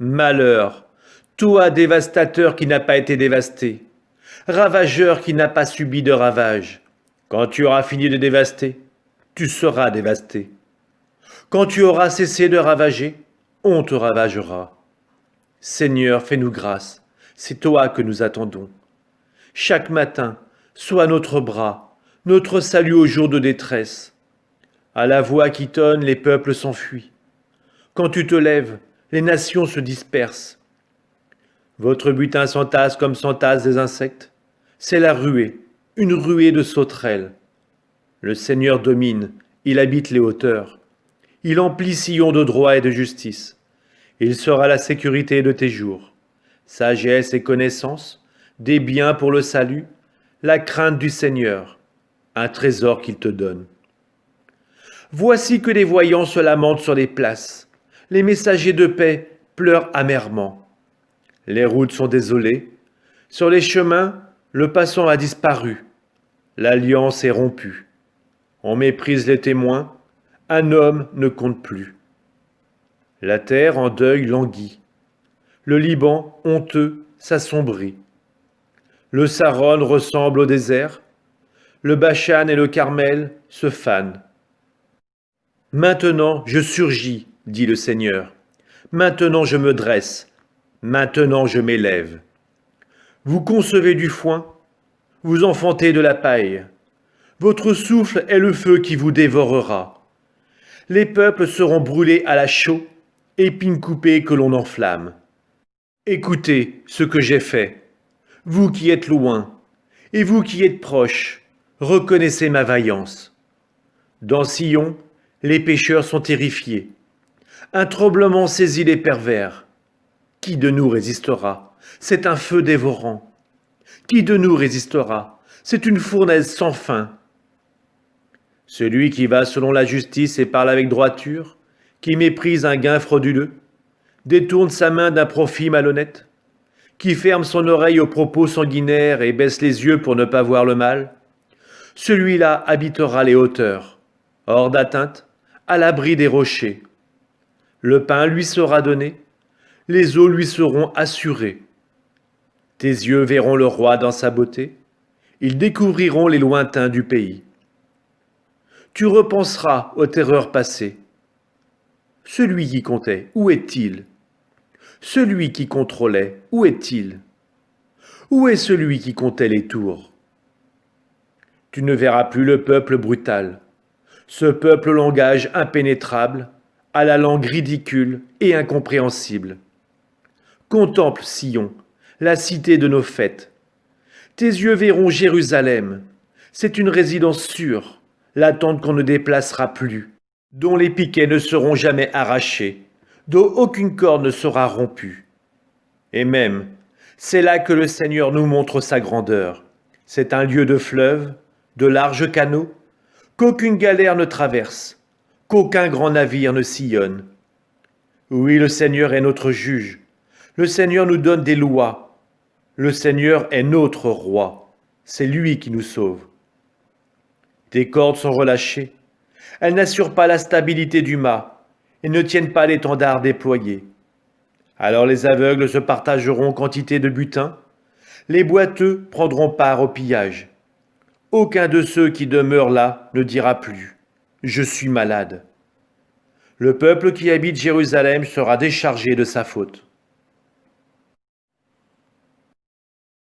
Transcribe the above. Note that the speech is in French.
Malheur, toi dévastateur qui n'a pas été dévasté, ravageur qui n'a pas subi de ravages. Quand tu auras fini de dévaster, tu seras dévasté. Quand tu auras cessé de ravager, on te ravagera. Seigneur, fais-nous grâce, c'est toi que nous attendons. Chaque matin, sois notre bras, notre salut au jour de détresse. À la voix qui tonne, les peuples s'enfuient. Quand tu te lèves, les nations se dispersent. Votre butin s'entasse comme s'entassent des insectes. C'est la ruée, une ruée de sauterelles. Le Seigneur domine, il habite les hauteurs. Il emplit Sion de droit et de justice. Il sera la sécurité de tes jours. Sagesse et connaissance, des biens pour le salut, la crainte du Seigneur, un trésor qu'il te donne. Voici que les voyants se lamentent sur les places. Les messagers de paix pleurent amèrement. Les routes sont désolées. Sur les chemins, le passant a disparu. L'alliance est rompue. On méprise les témoins. Un homme ne compte plus. La terre en deuil languit. Le Liban, honteux, s'assombrit. Le Saron ressemble au désert. Le Bashan et le Carmel se fanent. Maintenant je surgis, dit le Seigneur. Maintenant je me dresse. Maintenant je m'élève. Vous concevez du foin, vous enfantez de la paille. Votre souffle est le feu qui vous dévorera. Les peuples seront brûlés à la chaux, épines coupées que l'on enflamme. Écoutez ce que j'ai fait. Vous qui êtes loin, et vous qui êtes proches, reconnaissez ma vaillance. Dans Sion, les pécheurs sont terrifiés. Un tremblement saisit les pervers. Qui de nous résistera? C'est un feu dévorant. Qui de nous résistera? C'est une fournaise sans fin. Celui qui va selon la justice et parle avec droiture, qui méprise un gain frauduleux, détourne sa main d'un profit malhonnête, qui ferme son oreille aux propos sanguinaires et baisse les yeux pour ne pas voir le mal, celui-là habitera les hauteurs, hors d'atteinte, à l'abri des rochers. Le pain lui sera donné, les eaux lui seront assurées. Tes yeux verront le roi dans sa beauté, ils découvriront les lointains du pays. Tu repenseras aux terreurs passées. Celui qui comptait, où est-il? Celui qui contrôlait, où est-il? Où est celui qui comptait les tours? Tu ne verras plus le peuple brutal, ce peuple au langage impénétrable, à la langue ridicule et incompréhensible. Contemple Sion, la cité de nos fêtes. Tes yeux verront Jérusalem, c'est une résidence sûre, la tente qu'on ne déplacera plus, dont les piquets ne seront jamais arrachés, dont aucune corde ne sera rompue. Et même, c'est là que le Seigneur nous montre sa grandeur. C'est un lieu de fleuve, de larges canaux, qu'aucune galère ne traverse, qu'aucun grand navire ne sillonne. Oui, le Seigneur est notre juge. Le Seigneur nous donne des lois. Le Seigneur est notre roi. C'est lui qui nous sauve. Tes cordes sont relâchées. Elles n'assurent pas la stabilité du mât et ne tiennent pas l'étendard déployé. Alors les aveugles se partageront quantité de butin. Les boiteux prendront part au pillage. Aucun de ceux qui demeurent là ne dira plus « Je suis malade ». Le peuple qui habite Jérusalem sera déchargé de sa faute.